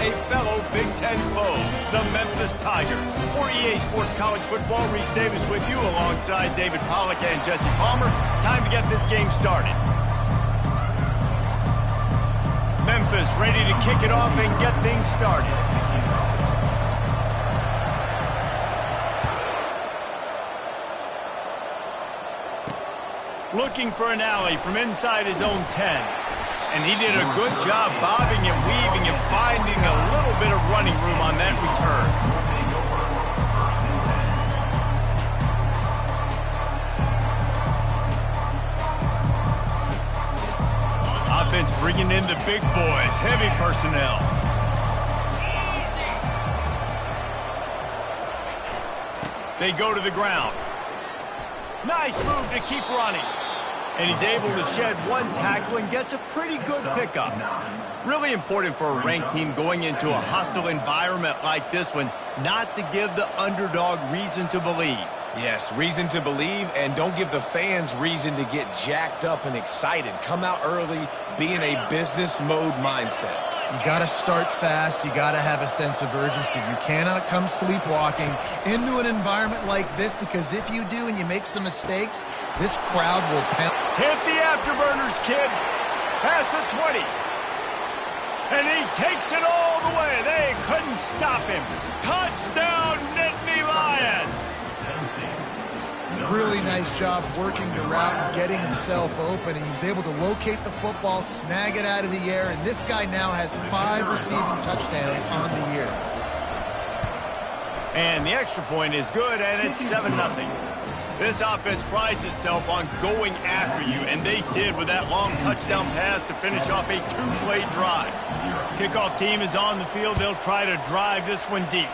a fellow Big Ten foe, the Memphis Tigers. For EA Sports College Football, Reese Davis with you alongside David Pollack and Jesse Palmer. Time to get this game started. Memphis ready to kick it off and get things started. Looking for an alley from inside his own 10. And he did a good job bobbing and weaving and finding a little bit of running room on that return. Offense bringing in the big boys, heavy personnel. They go to the ground. Nice move to keep running. And he's able to shed one tackle and gets a pretty good pickup. Really important for a ranked team going into a hostile environment like this one, not to give the underdog reason to believe. Yes, reason to believe, and don't give the fans reason to get jacked up and excited. Come out early, be in a business mode mindset. You got to start fast. You got to have a sense of urgency. You cannot come sleepwalking into an environment like this, because if you do and you make some mistakes, this crowd will pound. Hit the afterburners, kid. Past the 20. And he takes it all the way. They couldn't stop him. Touchdown, Nittany Lions. Really nice job working the route and getting himself open. He was able to locate the football, snag it out of the air, and this guy now has 5 receiving touchdowns on the year. And the extra point is good, and it's 7-0. This offense prides itself on going after you, and they did with that long touchdown pass to finish off a 2-play drive. Kickoff team is on the field. They'll try to drive this one deep.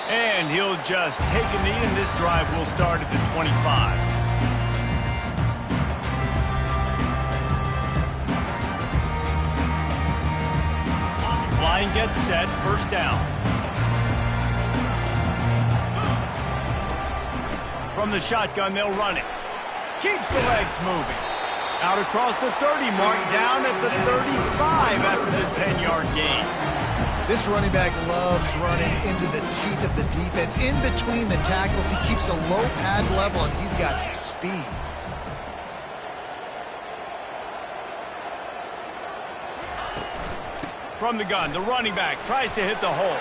And he'll just take a knee, and this drive will start at the 25. Line gets set, first down. From the shotgun, they'll run it. Keeps the legs moving. Out across the 30 mark, down at the 35 after the 10-yard gain. This running back loves running into the teeth of the defense. In between the tackles, he keeps a low pad level, and he's got some speed. From the gun, the running back tries to hit the hole.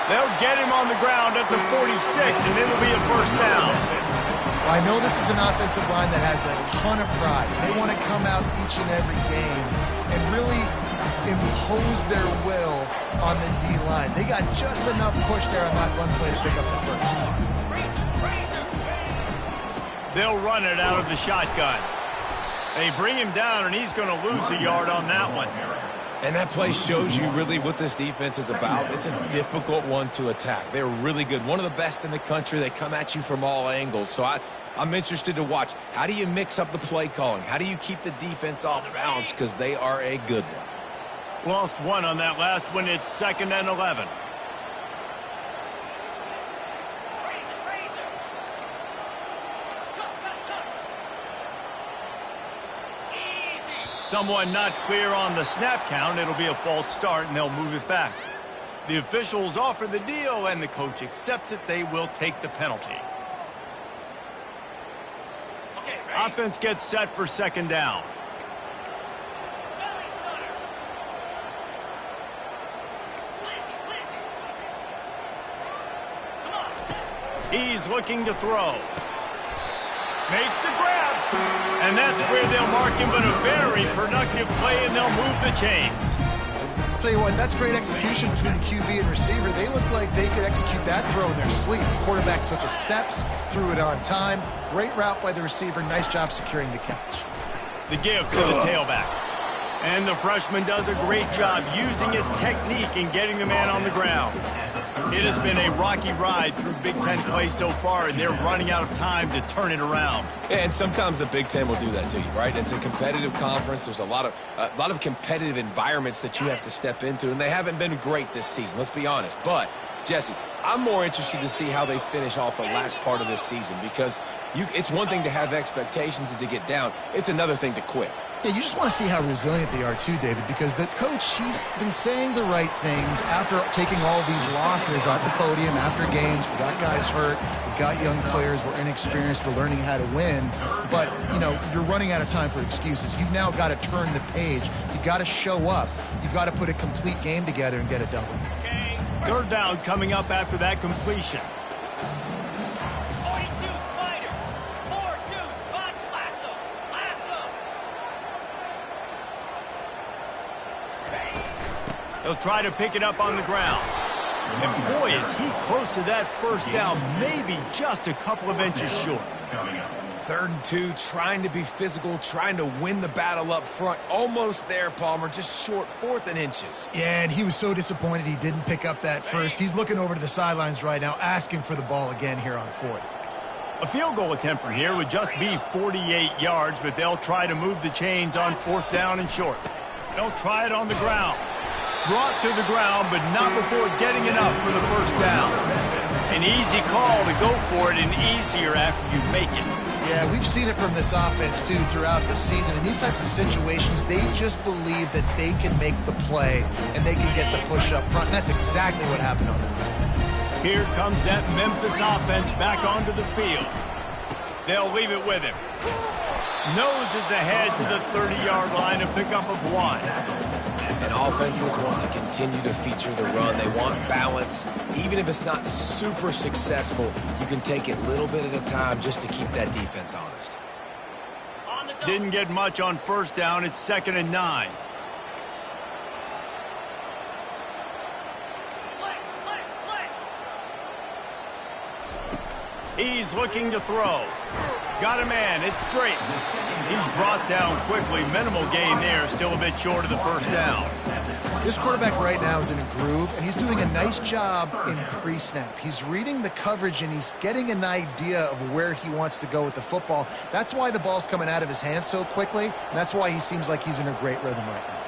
They'll get him on the ground at the 46, and it'll be a first down. Well, I know this is an offensive line that has a ton of pride. They want to come out each and every game and really impose their will on the D-line. They got just enough push there on that run play to pick up the first. They'll run it out of the shotgun. They bring him down, and he's going to lose a yard on that one. And that play shows you really what this defense is about. It's a difficult one to attack. They're really good. One of the best in the country. They come at you from all angles. So I'm interested to watch. How do you mix up the play calling? How do you keep the defense off balance? Because they are a good one. Lost one on that last one. It's 2nd and 11. Someone not clear on the snap count. It'll be a false start, and they'll move it back. The officials offer the deal, and the coach accepts it. They will take the penalty. Offense gets set for 2nd down. He's looking to throw. Makes the grab. And that's where they'll mark him, but a very productive play, and they'll move the chains. I'll tell you what, that's great execution between the QB and receiver. They look like they could execute that throw in their sleep. The quarterback took his steps, threw it on time. Great route by the receiver. Nice job securing the catch. The give to the tailback. And the freshman does a great job using his technique and getting the man on the ground. It has been a rocky ride through Big Ten play so far, and they're running out of time to turn it around. And sometimes the Big Ten will do that to you, right? It's a competitive conference. There's a lot of competitive environments that you have to step into, and they haven't been great this season, let's be honest. But, Jesse, I'm more interested to see how they finish off the last part of this season, because it's one thing to have expectations and to get down. It's another thing to quit. Yeah, you just want to see how resilient they are too, David, because the coach, he's been saying the right things after taking all these losses at the podium, after games. We got guys hurt. We've got young players. We're inexperienced. We're learning how to win. But, you know, you're running out of time for excuses. You've now got to turn the page. You've got to show up. You've got to put a complete game together and get a W. Third down coming up after that completion. They'll try to pick it up on the ground. And boy, is he close to that first down, maybe just a couple of inches short. 3rd and 2, trying to be physical, trying to win the battle up front. Almost there, Palmer, just short, 4th and inches. Yeah, and he was so disappointed he didn't pick up that first. He's looking over to the sidelines right now, asking for the ball again here on 4th. A field goal attempt from here would just be 48 yards, but they'll try to move the chains on 4th down and short. They'll try it on the ground. Brought to the ground, but not before getting enough for the first down. An easy call to go for it, and easier after you make it. Yeah, we've seen it from this offense, too, throughout the season. In these types of situations, they just believe that they can make the play and they can get the push up front. And that's exactly what happened on the ground. Here comes that Memphis offense back onto the field. They'll leave it with him. Noses ahead to the 30-yard line, a pickup of 1. And offenses want to continue to feature the run. They want balance. Even if it's not super successful, you can take it little bit at a time just to keep that defense honest. Didn't get much on first down. It's 2nd and 9. He's looking to throw. Got a man. It's straight. He's brought down quickly. Minimal gain there. Still a bit short of the first down. This quarterback right now is in a groove, and he's doing a nice job in pre-snap. He's reading the coverage, and he's getting an idea of where he wants to go with the football. That's why the ball's coming out of his hands so quickly, and that's why he seems like he's in a great rhythm right now.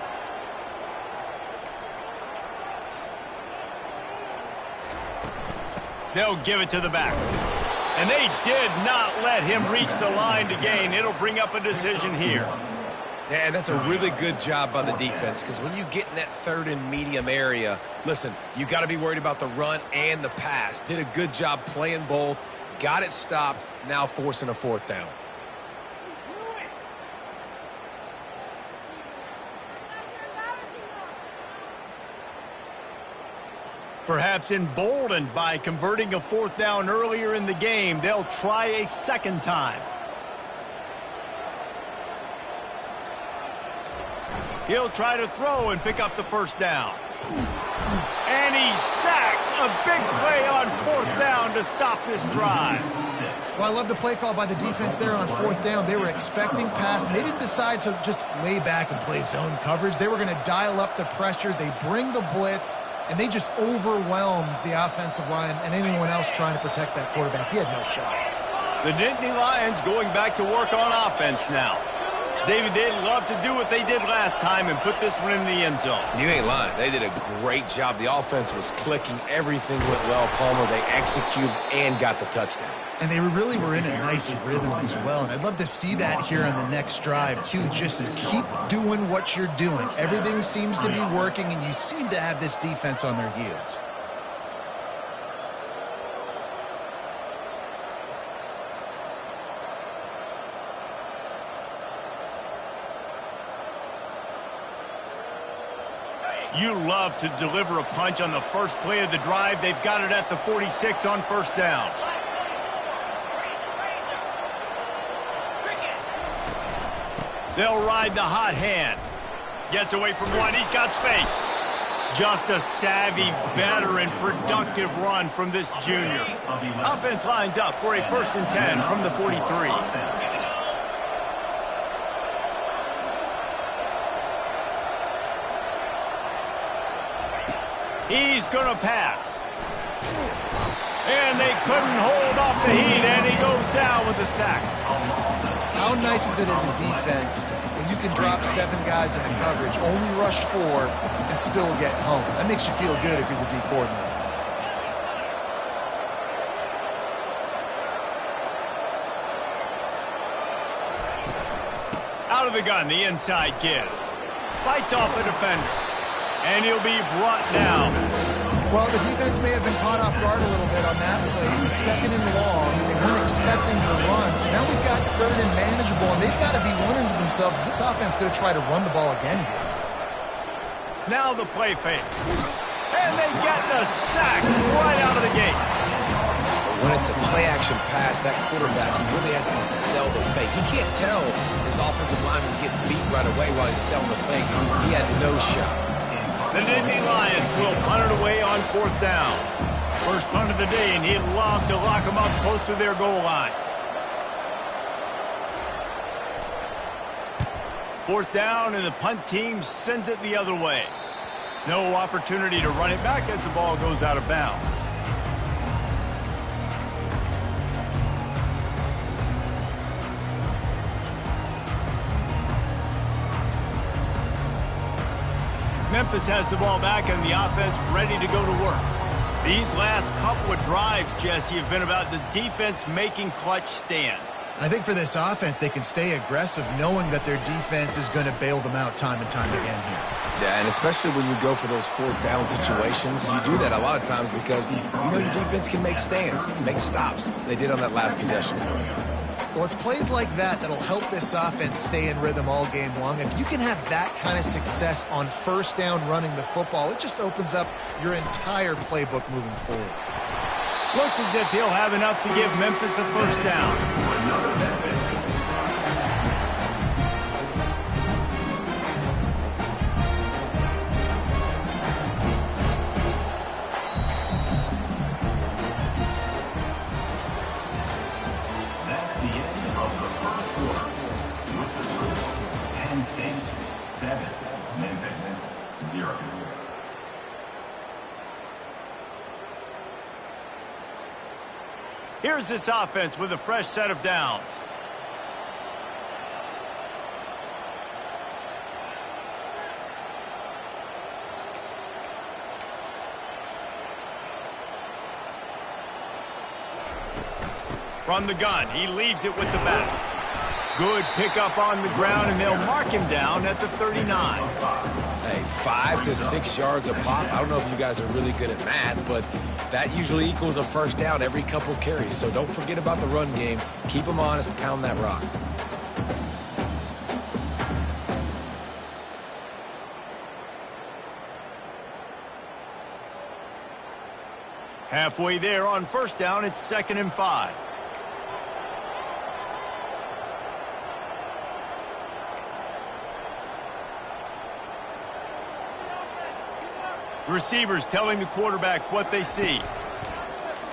They'll give it to the back. And they did not let him reach the line to gain. It'll bring up a decision here. Yeah, that's a really good job by the defense, because when you get in that 3rd and medium area, listen, you got to be worried about the run and the pass. Did a good job playing both, got it stopped, now forcing a 4th down. Perhaps emboldened by converting a 4th down earlier in the game, they'll try a second time. He'll try to throw and pick up the first down. And he's sacked. A big play on 4th down to stop this drive. Well, I love the play call by the defense there on 4th down. They were expecting pass, and they didn't decide to just lay back and play zone coverage. They were going to dial up the pressure. They bring the blitz, and they just overwhelmed the offensive line and anyone else trying to protect that quarterback. He had no shot. The Nittany Lions going back to work on offense now. David, they'd love to do what they did last time and put this one in the end zone. You ain't lying. They did a great job. The offense was clicking. Everything went well, Palmer. They executed and got the touchdown. And they really were in a nice rhythm as well. And I'd love to see that here on the next drive, too. Just keep doing what you're doing. Everything seems to be working, and you seem to have this defense on their heels. You love to deliver a punch on the first play of the drive. They've got it at the 46 on first down. They'll ride the hot hand. Gets away from one. He's got space. Just a savvy, veteran, productive run from this junior. Offense lines up for a 1st and 10 from the 43. He's going to pass. And they couldn't hold off the heat, and he goes down with the sack. How nice is it as a defense when you can drop 7 guys into coverage, only rush 4, and still get home? That makes you feel good if you're the D coordinator. Out Out of the gun, the inside give. Fights off a defender. And he'll be brought down. Well, the defense may have been caught off guard a little bit on that play. It was 2nd and long. They weren't expecting the run. So now we've got 3rd and manageable, and they've got to be wondering to themselves, is this offense going to try to run the ball again here? Now the play fake. And they get the sack right out of the gate. When it's a play-action pass, that quarterback, he really has to sell the fake. He can't tell his offensive lineman's getting beat right away while he's selling the fake. He had no shot. The Nittany Lions will punt it away on 4th down. First punt of the day, and he'd love to lock them up close to their goal line. 4th down, and the punt team sends it the other way. No opportunity to run it back as the ball goes out of bounds. Memphis has the ball back and the offense ready to go to work. These last couple of drives, Jesse, have been about the defense making clutch stand. I think for this offense, they can stay aggressive knowing that their defense is going to bail them out time and time again here. Yeah, and especially when you go for those 4th down situations, you do that a lot of times because you know your defense can make stands, make stops. They did on that last possession. Well, it's plays like that that'll help this offense stay in rhythm all game long. If you can have that kind of success on 1st down running the football, it just opens up your entire playbook moving forward. Looks as if he'll have enough to give Memphis a 1st down. Here's this offense with a fresh set of downs. From the gun, he leaves it with the back. Good pickup on the ground, and they'll mark him down at the 39. Hey, 5 to 6 yards a pop. I don't know if you guys are really good at math, but that usually equals a 1st down every couple carries. So don't forget about the run game. Keep them honest, pound that rock. Halfway there on 1st down, it's 2nd and 5. Receivers telling the quarterback what they see.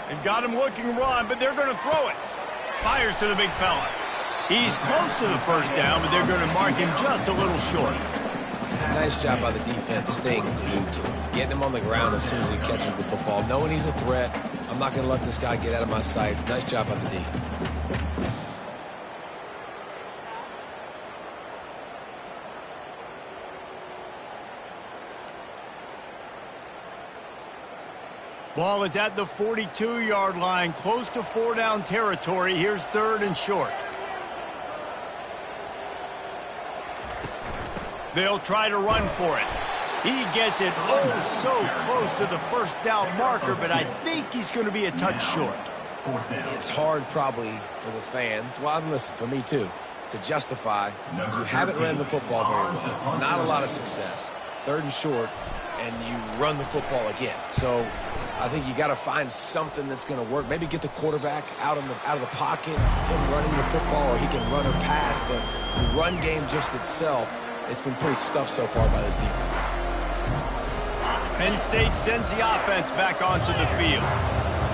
They've got him looking run, but they're going to throw it. Fires to the big fella. He's close to the 1st down, but they're going to mark him just a little short. Nice job by the defense staying glued to him. Getting him on the ground as soon as he catches the football. Knowing he's a threat. I'm not going to let this guy get out of my sights. Nice job by the D. Ball is at the 42-yard line, close to 4-down territory. Here's 3rd and short. They'll try to run for it. He gets it so close to the 1st down marker, but I think he's going to be a touch short. It's hard probably for the fans, well, listen, for me too, to justify you haven't ran the football very well. Not a lot of success. 3rd and short, and you run the football again. So I think you got to find something that's going to work. Maybe get the quarterback out of the pocket, him running the football, or he can run or pass. But the run game just itself, it's been pretty stuffed so far by this defense. Penn State sends the offense back onto the field.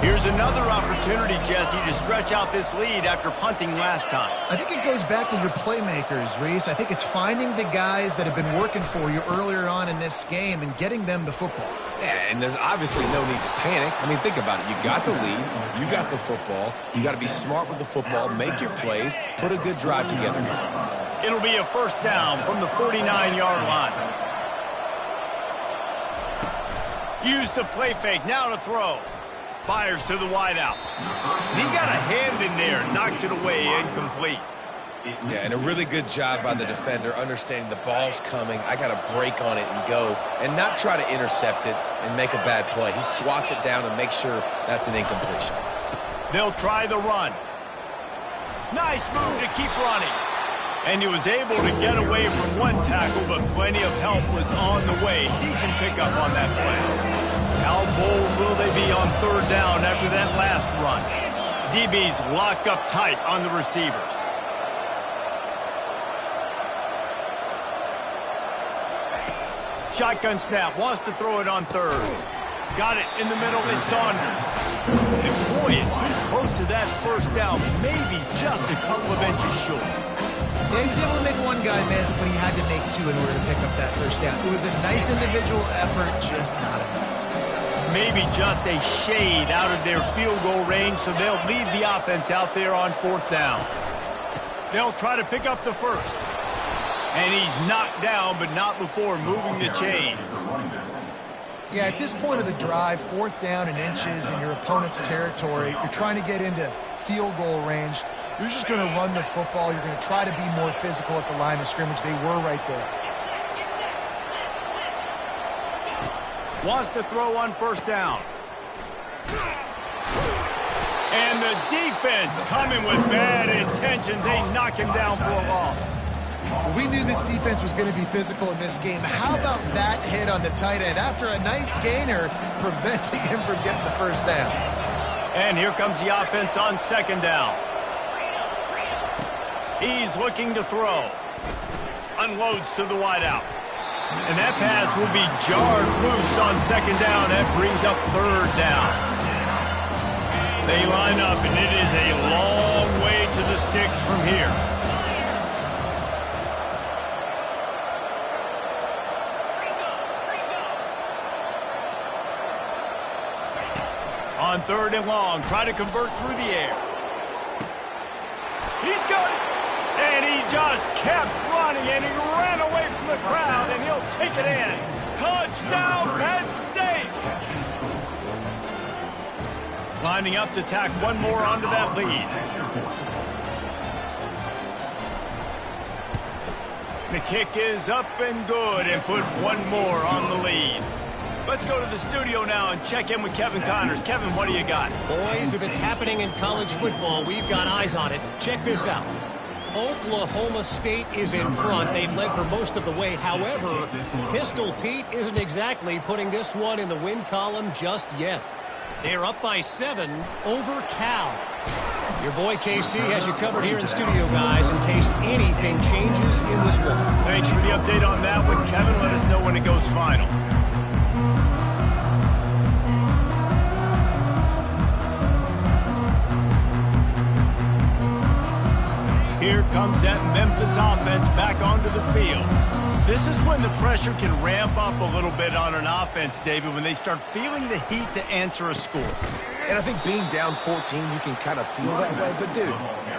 Here's another opportunity, Jesse, to stretch out this lead after punting last time. I think it goes back to your playmakers, Reese. I think it's finding the guys that have been working for you earlier on in this game and getting them the football. Yeah, and there's obviously no need to panic. I mean, think about it. You got the lead. You got the football. You got to be smart with the football, make your plays, put a good drive together here. It'll be a 1st down from the 49-yard line. Use the play fake, now to throw. Fires to the wideout. He got a hand in there, knocks it away, incomplete. Yeah, and a really good job by the defender understanding the ball's coming. I got to break on it and go and not try to intercept it and make a bad play. He swats it down and makes sure that's an incompletion. They'll try the run. Nice move to keep running. And he was able to get away from one tackle, but plenty of help was on the way. Decent pickup on that play. How bold will they be on third down after that last run? DB's locked up tight on the receivers. Shotgun snap, wants to throw it on third. Got it in the middle, it's Saunders. And boy, is he close to that first down, maybe just a couple of inches short. Yeah, he was able to make one guy miss, but he had to make two in order to pick up that first down. It was a nice individual effort, just not enough. Maybe just a shade out of their field goal range, so they'll lead the offense out there on fourth down. They'll try to pick up the first. And he's knocked down, but not before moving the chains. Yeah, at this point of the drive, fourth down and inches in your opponent's territory, you're trying to get into field goal range. You're just going to run the football. You're going to try to be more physical at the line of scrimmage. They were right there. Wants to throw on first down. And the defense coming with bad intentions. They knock him down for a loss. Well, we knew this defense was going to be physical in this game. How about that hit on the tight end after a nice gainer preventing him from getting the first down? And here comes the offense on second down. He's looking to throw. Unloads to the wideout. And that pass will be jarred loose on second down. That brings up third down. They line up, and it is a long way to the sticks from here. On third and long, try to convert through the air. He's got it. And he just kept running, and he ran away from the crowd, and he'll take it in. Touchdown, Penn State! Lining up to tack one more onto that lead. The kick is up and good, and put one more on the lead. Let's go to the studio now and check in with Kevin Connors. Kevin, what do you got? Boys, if it's happening in college football, we've got eyes on it. Check this out. Oklahoma State is in front. They've led for most of the way. However, Pistol Pete isn't exactly putting this one in the win column just yet. They're up by 7 over Cal. Your boy KC has you covered here in studio, guys, in case anything changes in this one. Thanks for the update on that one, Kevin. Let us know when it goes final. Here comes that Memphis offense back onto the field. This is when the pressure can ramp up a little bit on an offense, David, when they start feeling the heat to answer a score. And I think being down 14, you can kind of feel that way. But, dude,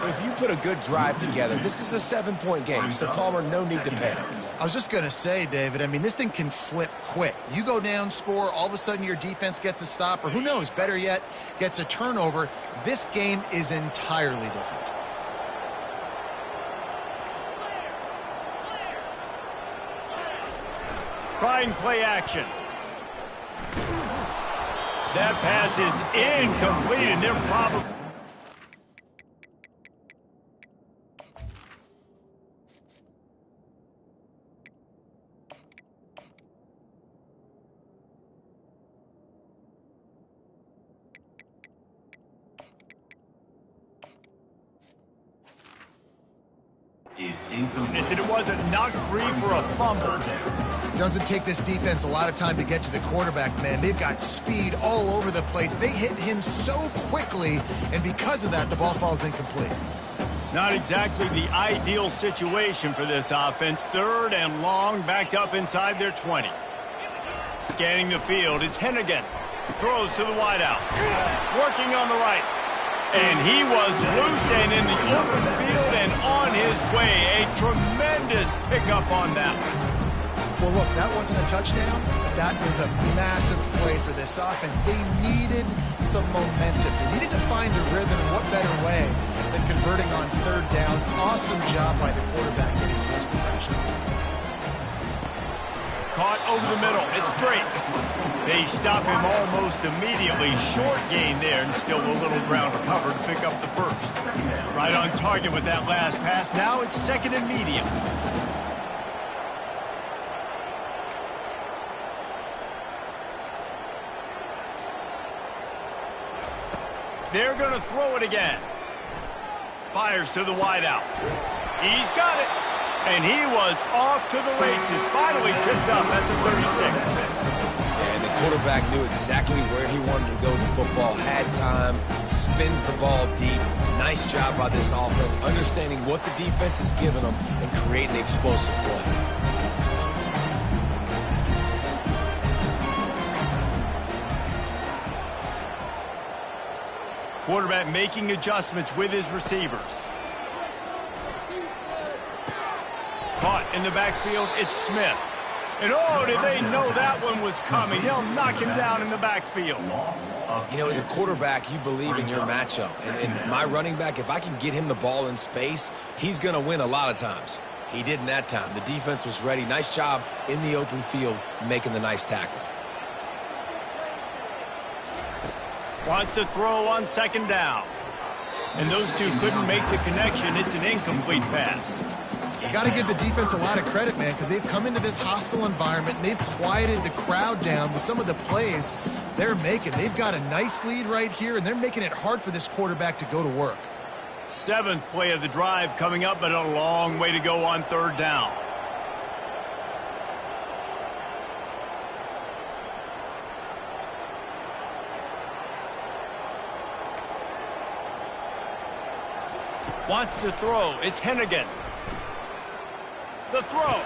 if you put a good drive together, this is a 7-point game. So, Palmer, no need to panic. I was just going to say, David, I mean, this thing can flip quick. You go down, score, all of a sudden your defense gets a stop, or who knows, better yet, gets a turnover. This game is entirely different. Try and play action. That pass is incomplete, and they're probably... It was a knock free for a fumble. Doesn't take this defense a lot of time to get to the quarterback, man. They've got speed all over the place. They hit him so quickly, and because of that, the ball falls incomplete. Not exactly the ideal situation for this offense. Third and long, backed up inside their 20. Scanning the field, it's Hennigan. Throws to the wideout. Working on the right. And he was loose and in the open field and on his way. A tremendous pickup on that one. Well, look, that wasn't a touchdown, but that was a massive play for this offense. They needed some momentum. They needed to find a rhythm, and what better way than converting on third down. Awesome job by the quarterback getting to his progression. Caught over the middle. It's Drake. They stop him almost immediately. Short gain there, and still a little ground to cover to pick up the first. Right on target with that last pass. Now it's second and medium. They're going to throw it again. Fires to the wideout. He's got it. And he was off to the races. Finally tripped up at the 36. And the quarterback knew exactly where he wanted to go with the football. Had time. Spins the ball deep. Nice job by this offense. Understanding what the defense is giving them and creating the explosive play. Quarterback making adjustments with his receivers. Caught in the backfield, it's Smith. And oh, did they know that one was coming? They'll knock him down in the backfield. You know, as a quarterback, you believe in your matchup. And my running back, if I can get him the ball in space, he's going to win a lot of times. He didn't that time. The defense was ready. Nice job in the open field making the nice tackle. Wants to throw on second down. And those two couldn't make the connection. It's an incomplete pass. You got to give the defense a lot of credit, man, because they've come into this hostile environment and they've quieted the crowd down with some of the plays they're making. They've got a nice lead right here, and they're making it hard for this quarterback to go to work. Seventh play of the drive coming up, but a long way to go on third down. Wants to throw. It's Hennigan. The throw.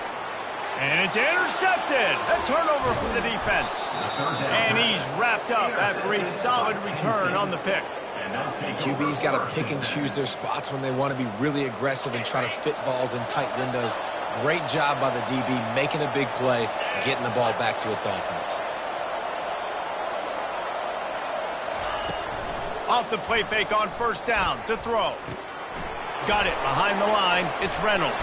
And it's intercepted. A turnover for the defense. And he's wrapped up after a solid return on the pick. QB's got to pick and choose their spots when they want to be really aggressive and try to fit balls in tight windows. Great job by the DB making a big play, getting the ball back to its offense. Off the play fake on first down to throw. Got it behind the line. It's Reynolds.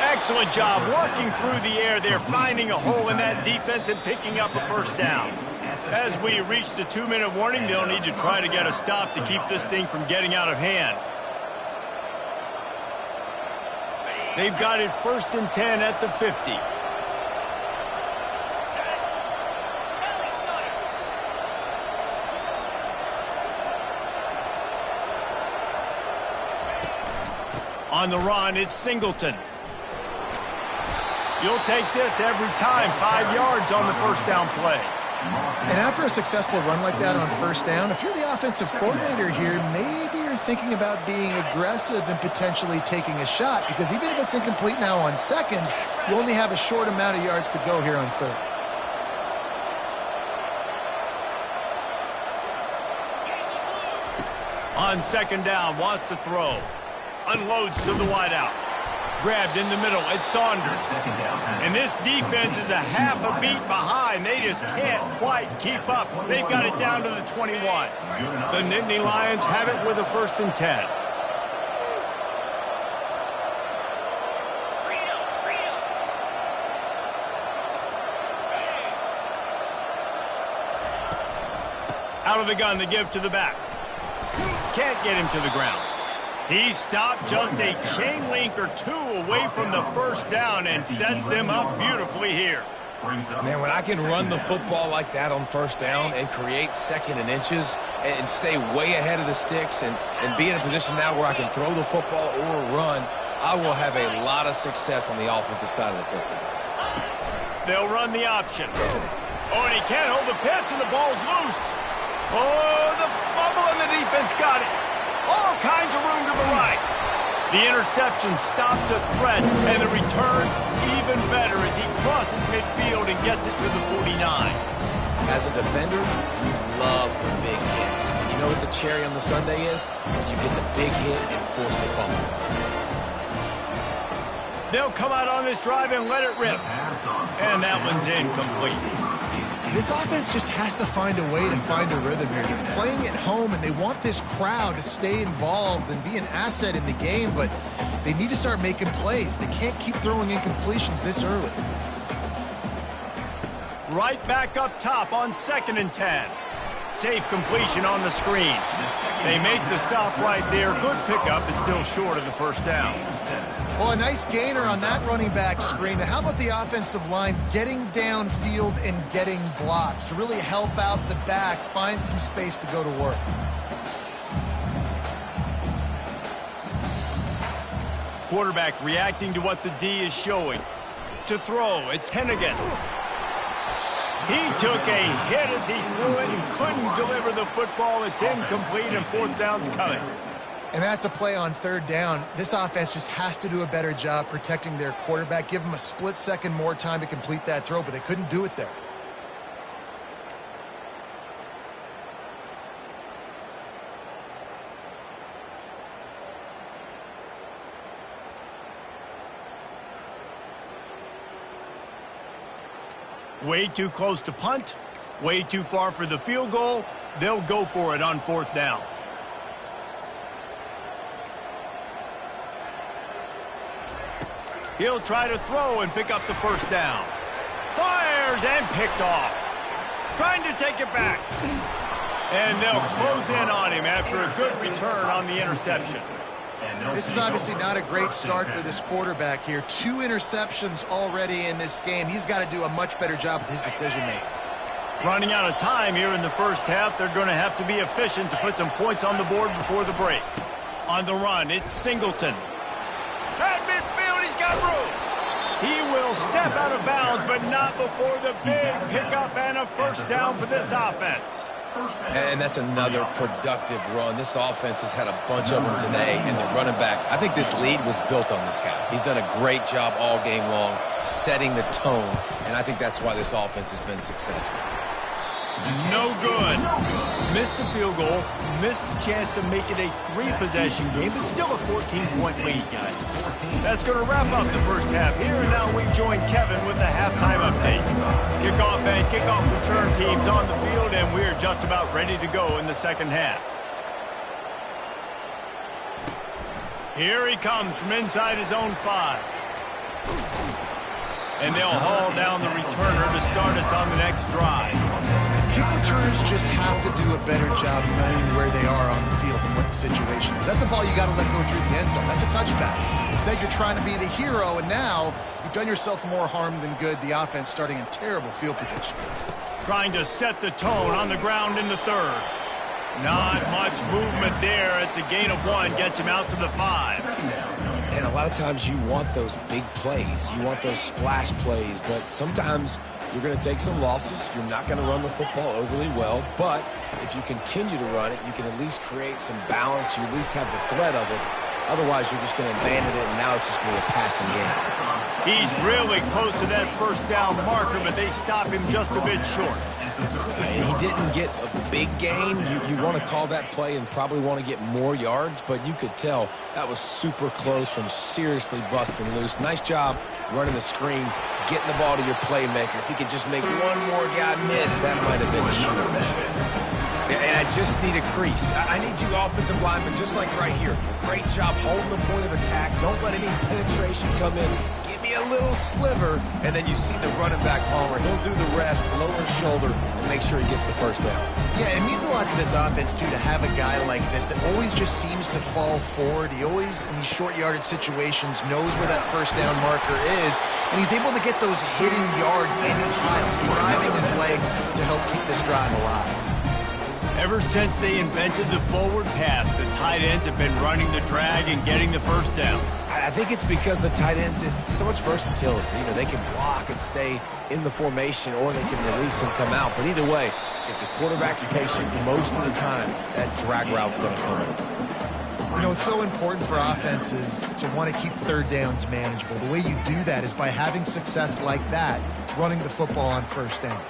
Excellent job working through the air there, finding a hole in that defense and picking up a first down. As we reach the 2-minute warning, they'll need to try to get a stop to keep this thing from getting out of hand. They've got it 1st and 10 at the 50. On the run, it's Singleton. You'll take this every time. 5 yards on the first down play. And after a successful run like that on first down, if you're the offensive coordinator here, maybe you're thinking about being aggressive and potentially taking a shot, because even if it's incomplete now on second, you only have a short amount of yards to go here on third. On second down, wants to throw. Unloads to the wideout. Grabbed in the middle. It's Saunders. And this defense is a half a beat behind. They just can't quite keep up. They've got it down to the 21. The Nittany Lions have it with a 1st and 10. Out of the gun to give to the back. Can't get him to the ground. He stopped just a chain link or two away from the first down and sets them up beautifully here. Man, when I can run the football like that on first down and create second and inches and stay way ahead of the sticks and be in a position now where I can throw the football or run, I will have a lot of success on the offensive side of the football. They'll run the option. Oh, and he can't hold the pitch, and the ball's loose. Oh, the fumble, and the defense got it. All kinds of room to the right. The interception stopped a threat, and the return even better as he crosses midfield and gets it to the 49. As a defender, you love the big hits. And you know what the cherry on the sundae is? When you get the big hit and force the fumble. They'll come out on this drive and let it rip. And that one's incomplete. This offense just has to find a way to find a rhythm here. They're playing at home, and they want this crowd to stay involved and be an asset in the game, but they need to start making plays. They can't keep throwing incompletions this early. Right back up top on 2nd and 10. Safe completion on the screen. They make the stop right there. Good pickup, but still short of the first down. Well, a nice gainer on that running back screen. Now, how about the offensive line getting downfield and getting blocks to really help out the back, find some space to go to work? Quarterback reacting to what the D is showing. To throw, it's Hennigan. He took a hit as he threw it and couldn't deliver the football. It's incomplete, and 4th down's coming. And that's a play on 3rd down. This offense just has to do a better job protecting their quarterback. Give him a split second more time to complete that throw, but they couldn't do it there. Way too close to punt. Way too far for the field goal. They'll go for it on 4th down. He'll try to throw and pick up the 1st down. Fires and picked off. Trying to take it back. And they'll close in on him after a good return on the interception. This is obviously not a great start for this quarterback here. 2 interceptions already in this game. He's got to do a much better job with his decision-making. Running out of time here in the first half. They're going to have to be efficient to put some points on the board before the break. On the run, it's Singleton. At midfield, he's got room. He will step out of bounds, but not before the big pickup and a 1st down for this offense. And that's another productive run. This offense has had a bunch of them today, and the running back, I think this lead was built on this guy. He's done a great job all game long setting the tone, and I think that's why this offense has been successful. No good. Missed the field goal, missed the chance to make it a 3-possession game, but still a 14-point lead, guys. That's going to wrap up the first half here, and now we join Kevin with the halftime update. Kickoff and kickoff return teams on the field, and we're just about ready to go in the second half. Here he comes from inside his own 5. And they'll haul down the returner to start us on the next drive. Kick returners just have to do a better job knowing where they are on the field and what the situation is. That's a ball you got to let go through the end zone. That's a touchback. Instead, you're trying to be the hero, and now you've done yourself more harm than good. The offense starting in terrible field position. Trying to set the tone on the ground in the 3rd. Not much movement there. It's a gain of 1. Gets him out to the 5. And a lot of times you want those big plays. You want those splash plays, but sometimes you're going to take some losses. You're not going to run the football overly well, but if you continue to run it, you can at least create some balance. You at least have the threat of it. Otherwise, you're just going to abandon it, and now it's just going to be a passing game. He's really close to that 1st down marker, but they stop him just a bit short. He didn't get a big gain. You want to call that play and probably want to get more yards, but you could tell that was super close from seriously busting loose. Nice job running the screen, getting the ball to your playmaker. If he could just make one more guy miss, that might have been huge. And I just need a crease. I need you offensive linemen, just like right here. Great job holding the point of attack. Don't let any penetration come in. Give me a little sliver, and then you see the running back, Palmer. He'll do the rest, lower his shoulder, and make sure he gets the 1st down. Yeah, it means a lot to this offense, too, to have a guy like this that always just seems to fall forward. He always, in these short yardage situations, knows where that 1st down marker is, and he's able to get those hidden yards in piles, driving his legs to help keep this drive alive. Ever since they invented the forward pass, the tight ends have been running the drag and getting the 1st down. I think it's because the tight ends is so much versatility. You know, they can block and stay in the formation, or they can release and come out. But either way, if the quarterback's patient most of the time, that drag route's going to come in. You know, it's so important for offenses to want to keep 3rd downs manageable. The way you do that is by having success like that, running the football on 1st down.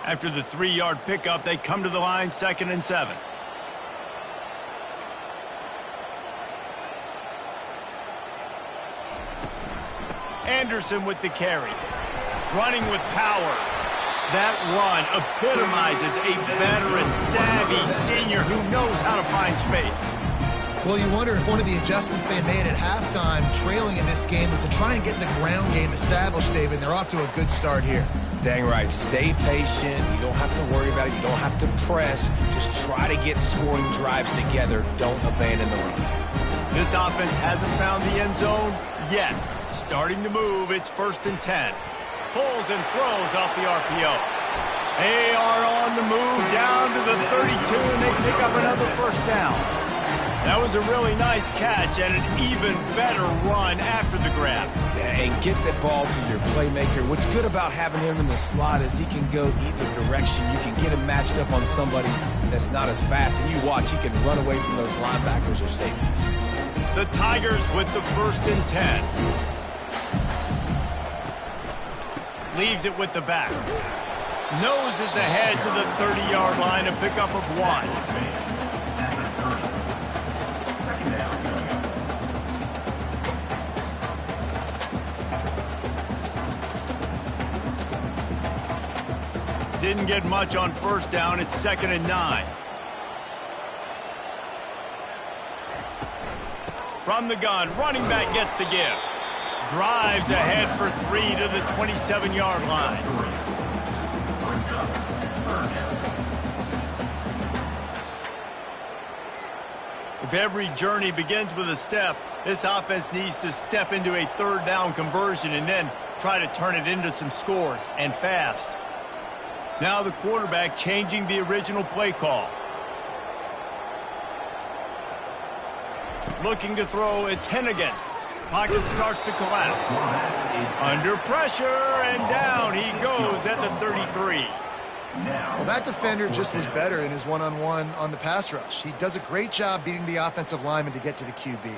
After the 3-yard pickup, they come to the line, 2nd and 7. Anderson with the carry. Running with power. That run epitomizes a veteran, savvy senior who knows how to find space. Well, you wonder if one of the adjustments they made at halftime, trailing in this game, was to try and get the ground game established, David. They're off to a good start here. Dang right. Stay patient. You don't have to worry about it. You don't have to press. Just try to get scoring drives together. Don't abandon the run. This offense hasn't found the end zone yet. Starting to move. It's 1st and 10. Pulls and throws off the RPO. They are on the move down to the 32, and they pick up another first down. That was a really nice catch and an even better run after the grab. Yeah, and get the ball to your playmaker. What's good about having him in the slot is he can go either direction. You can get him matched up on somebody that's not as fast, and you watch, he can run away from those linebackers or safeties. The Tigers with the 1st and 10. Leaves it with the back. Noses ahead to the 30-yard line, a pickup of 1. Didn't get much on 1st down. It's 2nd and 9. From the gun, running back gets to give. Drives ahead for 3 to the 27-yard line. If every journey begins with a step, this offense needs to step into a 3rd down conversion and then try to turn it into some scores, and fast. Now the quarterback changing the original play call. Looking to throw, it's Hennigan. Pocket starts to collapse. Under pressure, and down he goes at the 33. Well, that defender just was better in his one-on-one on the pass rush. He does a great job beating the offensive lineman to get to the QB.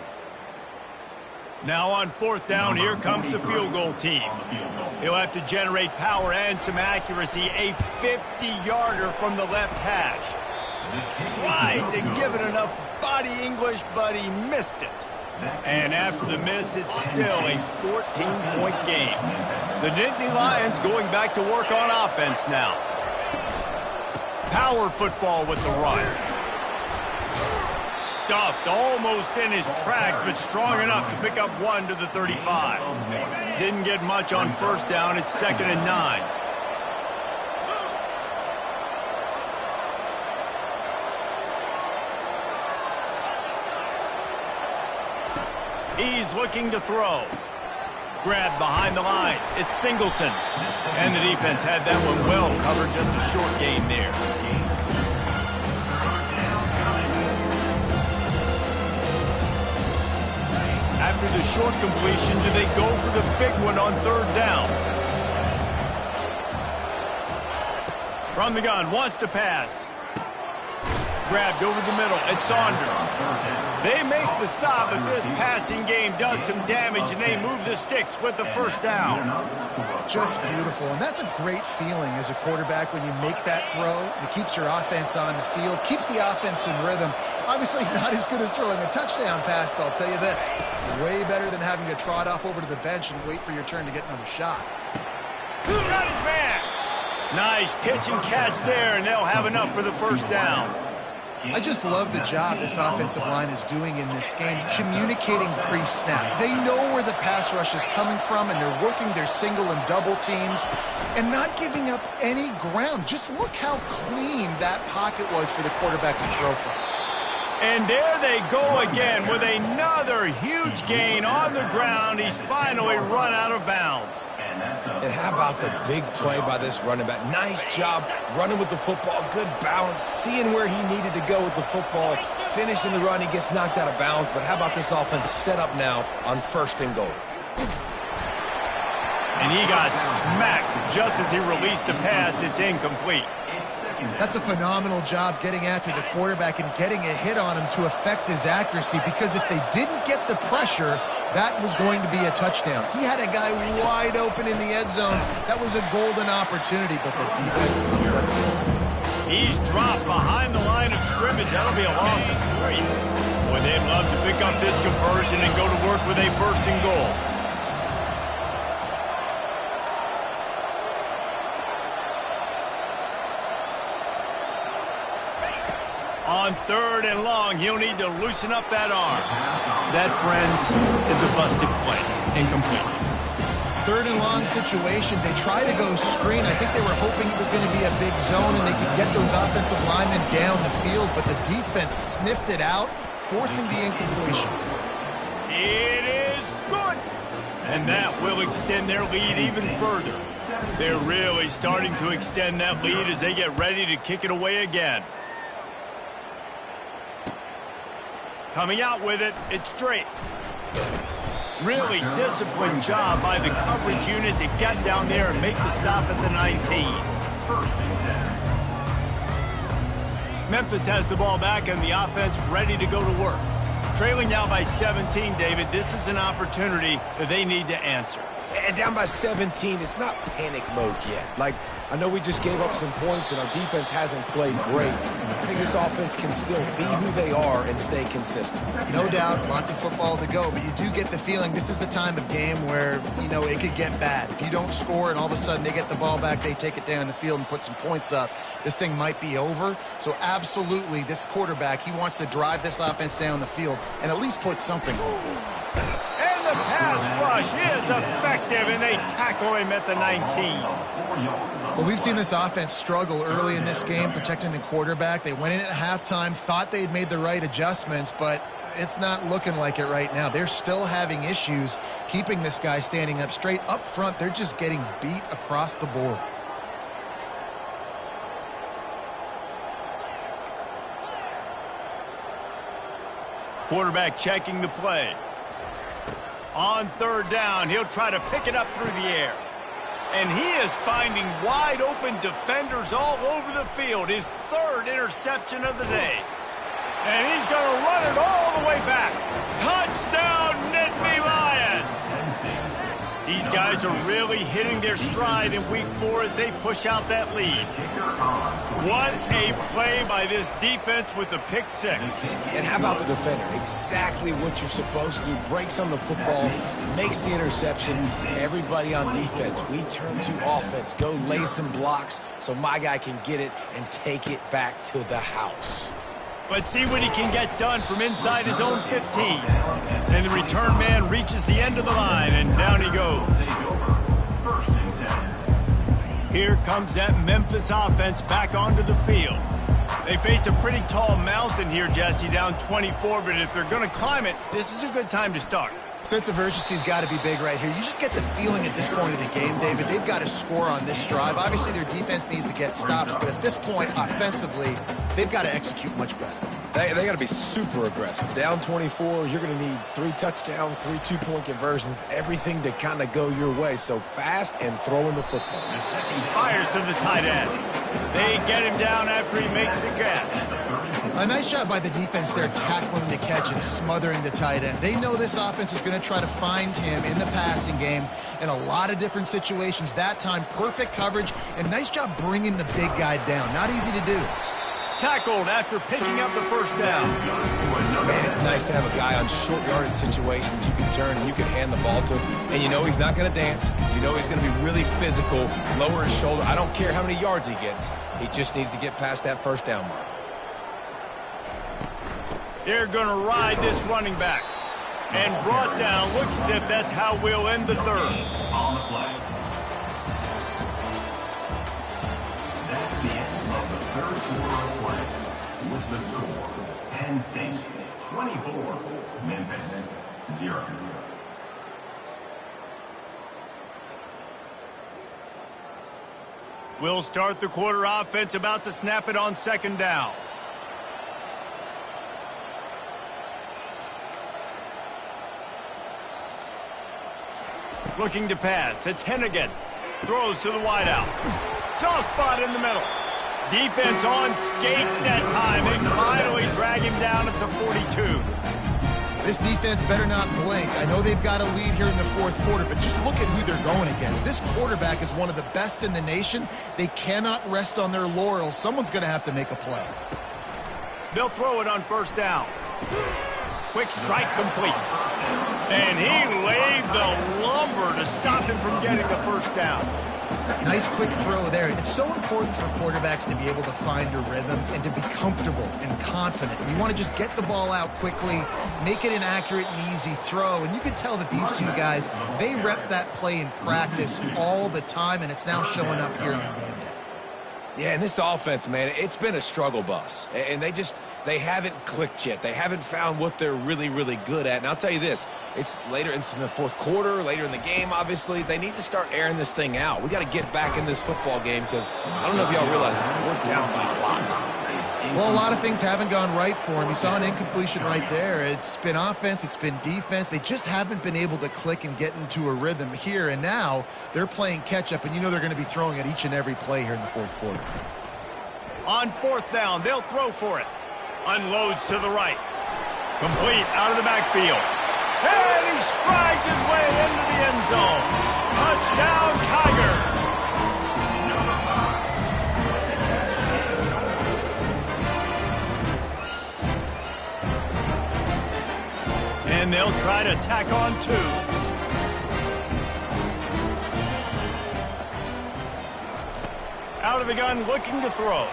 Now on 4th down, here comes the field goal team. He'll have to generate power and some accuracy. A 50-yarder from the left hash. Tried to give it enough body English, but he missed it. And after the miss, it's still a 14-point game. The Nittany Lions going back to work on offense now. Power football with the run. Stuffed almost in his tracks, but strong enough to pick up 1 to the 35. Didn't get much on 1st down. It's 2nd and 9. He's looking to throw. Grabbed behind the line. It's Singleton. And the defense had that one well covered. Just a short gain there. After the short completion, do they go for the big one on 3rd down? From the gun, wants to pass. Grabbed over the middle. It's Saunders. They make the stop, but this passing game does some damage, and they move the sticks with the 1st down. Just beautiful, and that's a great feeling as a quarterback when you make that throw. It keeps your offense on the field, keeps the offense in rhythm. Obviously not as good as throwing a touchdown pass, but I'll tell you this, way better than having to trot off over to the bench and wait for your turn to get another shot. Got his man. Nice pitch and catch there, and they'll have enough for the 1st down. I just love the job this offensive line is doing in this game, communicating pre-snap. They know where the pass rush is coming from, and they're working their single and double teams and not giving up any ground. Just look how clean that pocket was for the quarterback to throw from. And there they go again with another huge gain on the ground. He's finally run out of bounds. And how about the big play by this running back? Nice job running with the football, good balance, seeing where he needed to go with the football, finishing the run. He gets knocked out of bounds, but how about this offense set up now on 1st and goal? And he got smacked just as he released the pass. It's incomplete. That's a phenomenal job getting after the quarterback and getting a hit on him to affect his accuracy, because if they didn't get the pressure, that was going to be a touchdown. He had a guy wide open in the end zone. That was a golden opportunity, but the defense comes up. He's dropped behind the line of scrimmage. That'll be a loss of 3. Boy, they'd love to pick up this conversion and go to work with a 1st and goal. On 3rd and long, he'll need to loosen up that arm. That, friends, is a busted play. Incomplete. 3rd and long situation. They try to go screen. I think they were hoping it was going to be a big zone and they could get those offensive linemen down the field, but the defense sniffed it out, forcing the incompletion. It is good. And that will extend their lead even further. They're really starting to extend that lead as they get ready to kick it away again. Coming out with it, it's straight. Really disciplined job by the coverage unit to get down there and make the stop at the 19. Memphis has the ball back and the offense ready to go to work. Trailing now by 17, David, this is an opportunity that they need to answer. And down by 17, it's not panic mode yet. Like, I know we just gave up some points and our defense hasn't played great. I think this offense can still be who they are and stay consistent. No doubt, lots of football to go, but you do get the feeling this is the time of game where, you know, it could get bad. If you don't score and all of a sudden they get the ball back, they take it down the field and put some points up, this thing might be over. So absolutely, this quarterback, he wants to drive this offense down the field and at least put something on. And the pass rush is effective, and they tackle him at the 19. Well, we've seen this offense struggle early in this game protecting the quarterback. They went in at halftime, thought they'd made the right adjustments, but it's not looking like it right now. They're still having issues keeping this guy standing up straight. Up front, they're just getting beat across the board. Quarterback checking the play. On 3rd down, he'll try to pick it up through the air. And he is finding wide open defenders all over the field. His 3rd interception of the day. And he's going to run it all the way back. Touchdown, Nittany Lions! These guys are really hitting their stride in week 4 as they push out that lead. What a play by this defense with a pick 6. And how about the defender? Exactly what you're supposed to do. Breaks on the football, makes the interception. Everybody on defense, we turn to offense. Go lay some blocks so my guy can get it and take it back to the house. Let's see what he can get done from inside his own 15. And the return man reaches the end of the line, and down he goes. Here comes that Memphis offense back onto the field. They face a pretty tall mountain here, Jesse, down 24, but if they're going to climb it, this is a good time to start. Sense of urgency's got to be big right here. You just get the feeling at this point of the game, David, they've got to score on this drive. Obviously, their defense needs to get stops, but at this point, offensively, they've got to execute much better. They got to be super aggressive. Down 24, you're going to need 3 touchdowns, 3 two-point conversions, everything to kind of go your way. So fast and throwing the football. Fires to the tight end. They get him down after he makes the catch. A nice job by the defense there tackling the catch and smothering the tight end. They know this offense is going to try to find him in the passing game in a lot of different situations. That time, perfect coverage, and nice job bringing the big guy down. Not easy to do. Tackled after picking up the 1st down. Man, it's nice to have a guy on short yardage situations you can turn and you can hand the ball to him. And you know he's not going to dance. You know he's going to be really physical, lower his shoulder. I don't care how many yards he gets. He just needs to get past that 1st down mark. They're going to ride this running back. And brought down. Looks as if that's how we'll end the 3rd. On the play. That's the end of the 3rd quarter of play. With the score, Penn State 24, Memphis 0. We'll start the quarter offense, about to snap it on 2nd down. Looking to pass. It's Hennigan. Throws to the wideout. Soft spot in the middle. Defense on skates that time. They finally drag him down at the 42. This defense better not blink. I know they've got a lead here in the 4th quarter, but just look at who they're going against. This quarterback is one of the best in the nation. They cannot rest on their laurels. Someone's going to have to make a play. They'll throw it on 1st down. Quick strike complete. And he laid the lumber to stop him from getting the first down. Nice quick throw there. It's so important for quarterbacks to be able to find a rhythm and to be comfortable and confident. You want to just get the ball out quickly, make it an accurate and easy throw. And you can tell that these two guys, they rep that play in practice all the time, and it's now showing up here on game day. Yeah, and this offense, man, it's been a struggle bus. And they haven't clicked yet. They haven't found what they're really, really good at. And I'll tell you this, it's later in the fourth quarter, later in the game, obviously. They need to start airing this thing out. We got to get back in this football game because I don't know if y'all realize this, but we're down by a lot. Well, a lot of things haven't gone right for him. You saw an incompletion right there. It's been offense, it's been defense. They just haven't been able to click and get into a rhythm here. And now they're playing catch-up, and you know they're going to be throwing at each and every play here in the fourth quarter. On fourth down, they'll throw for it. Unloads to the right. Complete out of the backfield. And he strides his way into the end zone. Touchdown, Tigers. And they'll try to tack on two. Out of the gun, looking to throw.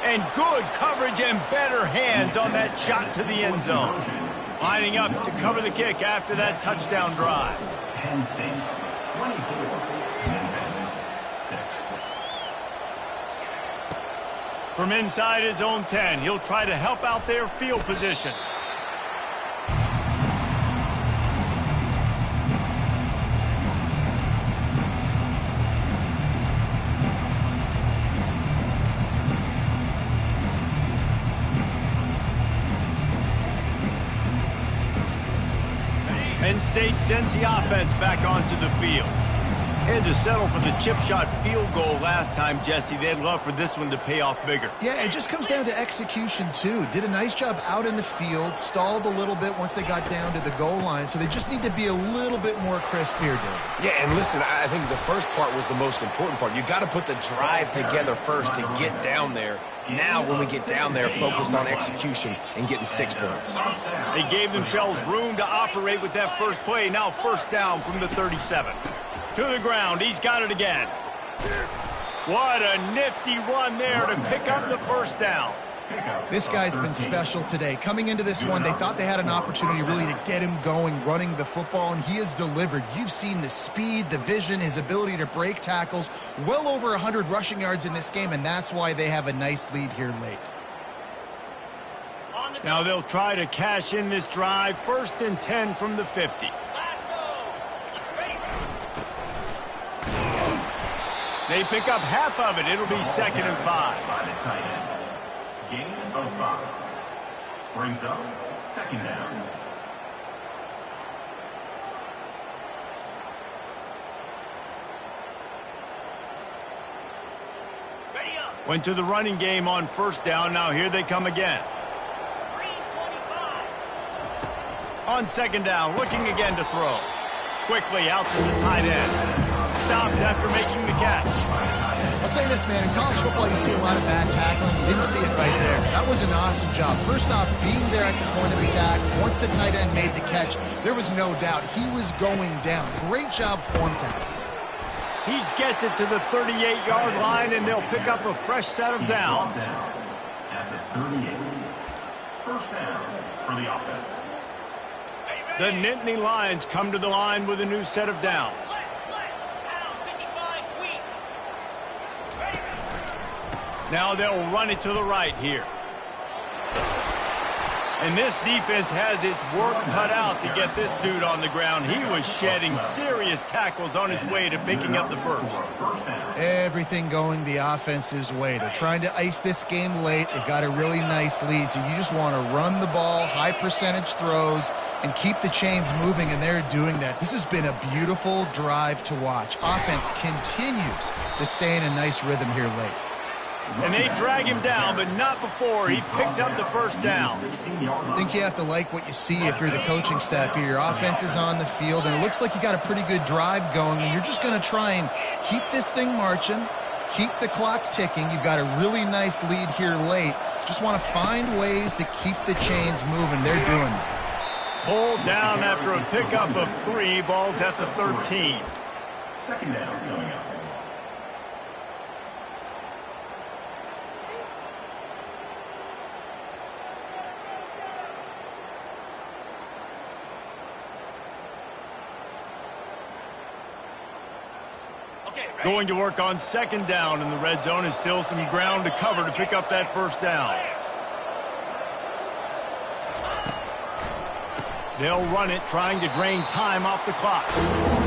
And good coverage and better hands on that shot to the end zone. Lining up to cover the kick after that touchdown drive. Penn State, 24, Memphis, 6. From inside his own 10, he'll try to help out their field position. Penn State sends the offense back onto the field. And to settle for the chip shot field goal last time, Jesse, they'd love for this one to pay off bigger. Yeah, it just comes down to execution, too. Did a nice job out in the field, stalled a little bit once they got down to the goal line, so they just need to be a little bit more crisp here, David. Yeah, and listen, I think the first part was the most important part. You got to put the drive together first to get down there. Now, when we get down there, focus on execution and getting 6 points. They gave themselves room to operate with that first play. Now first down from the 37. To the ground, he's got it again. What a nifty run there to pick up the first down. This guy's been special today. Coming into this one, they thought they had an opportunity really to get him going, running the football, and he has delivered. You've seen the speed, the vision, his ability to break tackles, well over 100 rushing yards in this game, and that's why they have a nice lead here late. Now they'll try to cash in this drive. 1st and 10 from the 50. They pick up half of it. It'll be 2nd and 5. By the tight end. Gain of 5. Brings up 2nd down. Went to the running game on 1st down. Now here they come again. On 2nd down, looking again to throw. Quickly out to the tight end. Stopped after making the catch. I'll say this, man. In college football, you see a lot of bad tackling. You didn't see it right there. That was an awesome job. First off, being there at the point of attack. Once the tight end made the catch, there was no doubt he was going down. Great job form tackle. He gets it to the 38-yard line, and they'll pick up a fresh set of downs. At the 38. First down for the offense. The Nittany Lions come to the line with a new set of downs. Now they'll run it to the right here. And this defense has its work cut out to get this dude on the ground. He was shedding serious tackles on his way to picking up the first. Everything going the offense's way. They're trying to ice this game late. They've got a really nice lead, so you just want to run the ball, high percentage throws, and keep the chains moving, and they're doing that. This has been a beautiful drive to watch. Offense continues to stay in a nice rhythm here late. And they drag him down, but not before he picks up the first down. I think you have to like what you see if you're the coaching staff here. Your offense is on the field, and it looks like you got a pretty good drive going, and you're just going to try and keep this thing marching, keep the clock ticking. You've got a really nice lead here late. Just want to find ways to keep the chains moving. They're doing it. Pulled down after a pickup of 3. Ball's at the 13. Second down coming up. Going to work on second down in the red zone. Is still some ground to cover to pick up that first down. They'll run it, trying to drain time off the clock.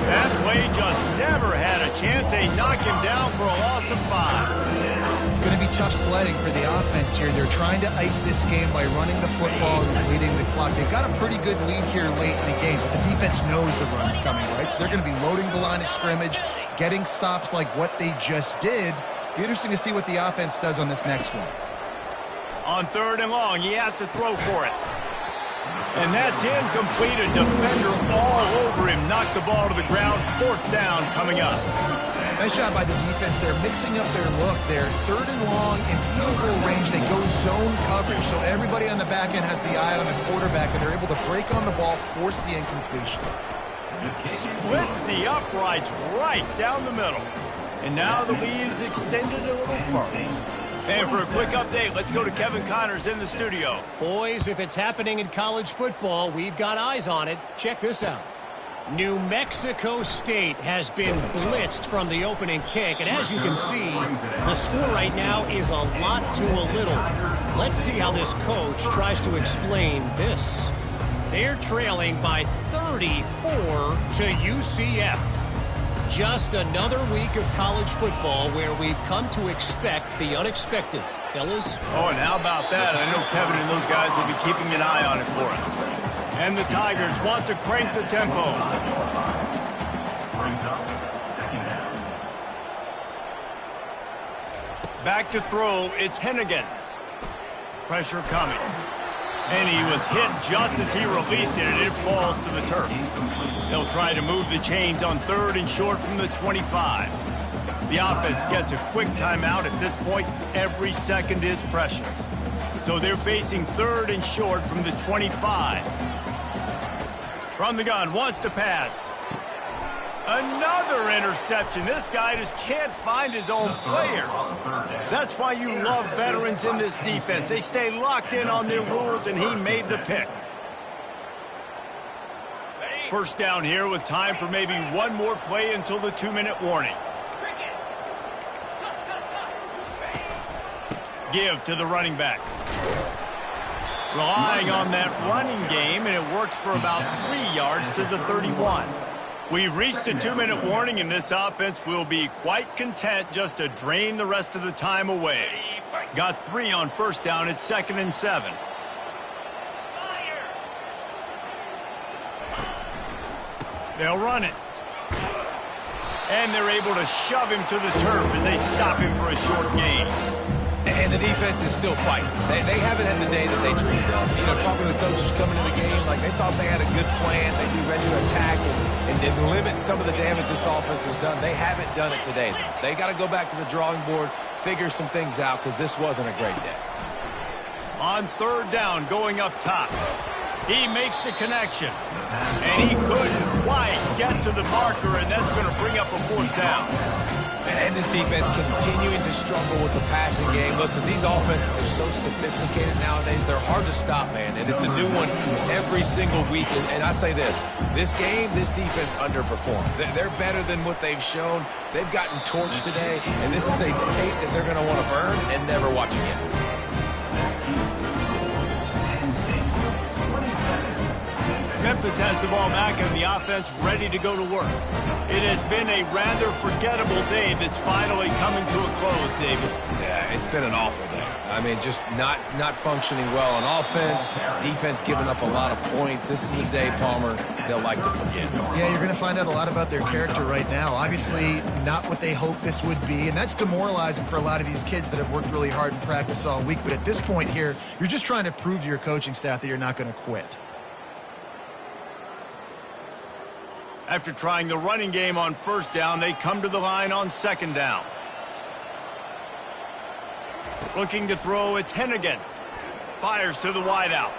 That play just never had a chance. They knock him down for a loss of 5. It's going to be tough sledding for the offense here. They're trying to ice this game by running the football and leading the clock. They've got a pretty good lead here late in the game, but the defense knows the run's coming, right? So they're going to be loading the line of scrimmage, getting stops like what they just did. Be interesting to see what the offense does on this next one. On third and long, he has to throw for it. And that's incomplete. A defender all over him. Knocked the ball to the ground. Fourth down coming up. Nice job by the defense. They're mixing up their look. They're third and long in field goal range. They go zone coverage. So everybody on the back end has the eye on the quarterback, and they're able to break on the ball, force the incompletion. Splits the uprights right down the middle. And now the lead is extended a little further. And for a quick update, let's go to Kevin Connors in the studio. Boys, if it's happening in college football, we've got eyes on it. Check this out. New Mexico State has been blitzed from the opening kick. And as you can see, the score right now is a lot to a little. Let's see how this coach tries to explain this. They're trailing by 34 to UCF. Just another week of college football where we've come to expect the unexpected. Fellas? Oh, and how about that? I know Kevin and those guys will be keeping an eye on it for us. And the Tigers want to crank the tempo. Brings up second down. Back to throw, it's Hennigan. Pressure coming. And he was hit just as he released it, and it falls to the turf. They'll try to move the chains on third and short from the 25. The offense gets a quick timeout. At this point, every second is precious. So they're facing third and short from the 25. From the gun, wants to pass. Another interception. This guy just can't find his own players. That's why you love veterans in this defense. They stay locked in on their rules, and he made the pick. First down here with time for maybe one more play until the 2-minute warning. Give to the running back. Relying on that running game, and it works for about 3 yards to the 31. We've reached the 2-minute warning, and this offense will be quite content just to drain the rest of the time away. Got 3 on first down. It's 2nd and 7. They'll run it. And they're able to shove him to the turf as they stop him for a short gain. And the defense is still fighting. They haven't had the day that they dreamed of. You know, talking to the coaches coming into the game, like they thought they had a good plan. They'd be ready to attack and limit some of the damage this offense has done. They haven't done it today, though. They got to go back to the drawing board, figure some things out, because this wasn't a great day. On third down, going up top. He makes the connection. And he couldn't quite get to the marker, and that's going to bring up a fourth down. And this defense continuing to struggle with the passing game. Listen, these offenses are so sophisticated nowadays. They're hard to stop, man. And it's a new one every single week. And I say this game, this defense underperformed. They're better than what they've shown. They've gotten torched today. And this is a tape that they're going to want to burn and never watch again. Memphis has the ball back and the offense ready to go to work. It has been a rather forgettable day that's finally coming to a close, David. Yeah, it's been an awful day. I mean, just not functioning well on offense, defense giving up a lot of points. This is a day, Palmer, they'll like to forget. Yeah, you're going to find out a lot about their character right now. Obviously, not what they hoped this would be, and that's demoralizing for a lot of these kids that have worked really hard in practice all week. But at this point here, you're just trying to prove to your coaching staff that you're not going to quit. After trying the running game on first down, they come to the line on second down. Looking to throw, it's Hennigan. Fires to the wideout.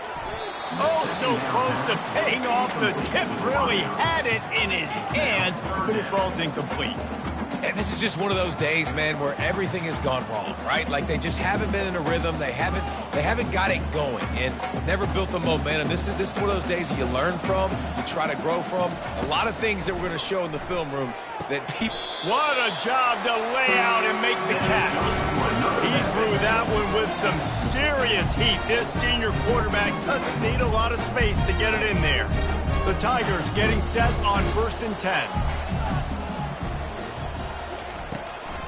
Oh, so close to paying off. The tip really had it in his hands, but it falls incomplete. And this is just one of those days, man, where everything has gone wrong, right? Like they just haven't been in a rhythm. They haven't got it going and never built the momentum. This is one of those days that you learn from, you try to grow from. A lot of things that we're going to show in the film room that people... What a job to lay out and make the catch. He threw that one with some serious heat. This senior quarterback doesn't need a lot of space to get it in there. The Tigers getting set on 1st and 10.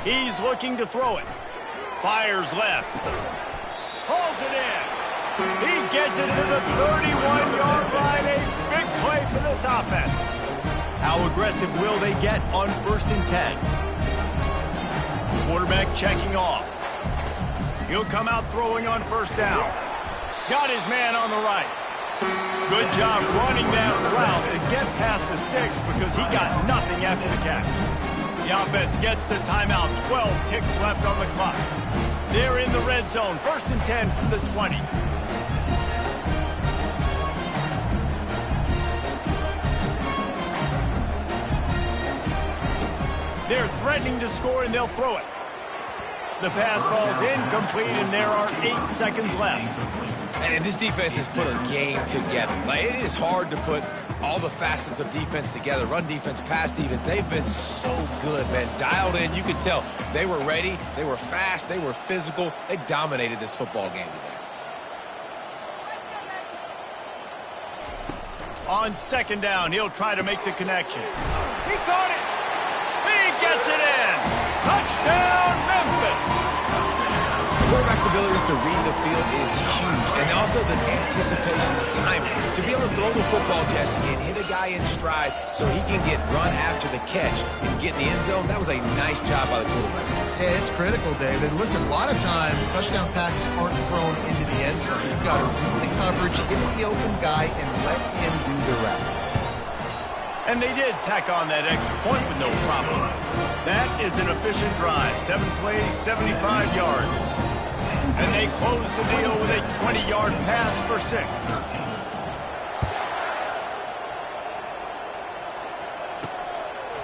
He's looking to throw it. Fires left. Hauls it in. He gets it to the 31-yard line. A big play for this offense. How aggressive will they get on 1st and 10? Quarterback checking off. He'll come out throwing on 1st down. Got his man on the right. Good job running that route to get past the sticks because he got nothing after the catch. The offense gets the timeout. 12 ticks left on the clock. They're in the red zone. 1st and 10 from the 20. They're threatening to score, and they'll throw it. The pass falls incomplete, and there are 8 seconds left. And this defense has put a game together. Like, it is hard to put all the facets of defense together. Run defense, pass defense. They've been so good, man. Dialed in. You could tell they were ready. They were fast. They were physical. They dominated this football game today. On 2nd down, he'll try to make the connection. He caught it. He gets it in. Touchdown, Memphis. Quarterback's abilities to read the field is huge, and also the anticipation, the timing. To be able to throw the football, Jesse, and hit a guy in stride so he can get run after the catch and get in the end zone, that was a nice job by the quarterback. Yeah, it's critical, David. Listen, a lot of times touchdown passes aren't thrown into the end zone. You've got to read the coverage, get the open guy, and let him do the rest. And they did tack on that extra point with no problem. That is an efficient drive. 7 plays, 75 yards. And they close the deal with a 20-yard pass for 6.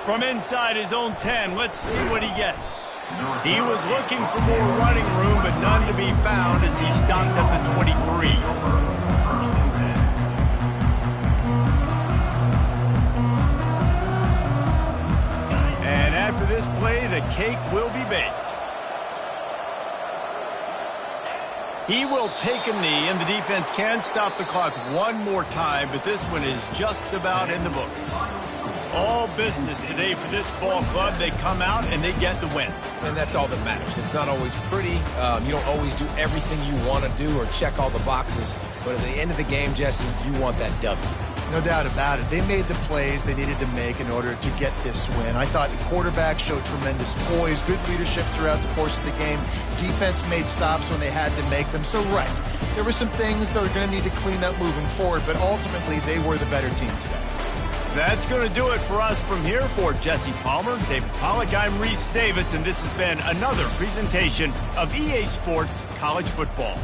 From inside his own 10, let's see what he gets. He was looking for more running room, but none to be found as he stopped at the 23. And after this play, the cake will be baked. He will take a knee, and the defense can stop the clock one more time, but this one is just about in the books. All business today for this ball club. They come out, and they get the win. And that's all that matters. It's not always pretty. You don't always do everything you want to do or check all the boxes. But at the end of the game, Jesse, you want that W. No doubt about it. They made the plays they needed to make in order to get this win. I thought the quarterback showed tremendous poise, good leadership throughout the course of the game. Defense made stops when they had to make them. So, right, there were some things that are going to need to clean up moving forward, but ultimately they were the better team today. That's going to do it for us from here. For Jesse Palmer, David Pollack, I'm Reese Davis, and this has been another presentation of EA Sports College Football.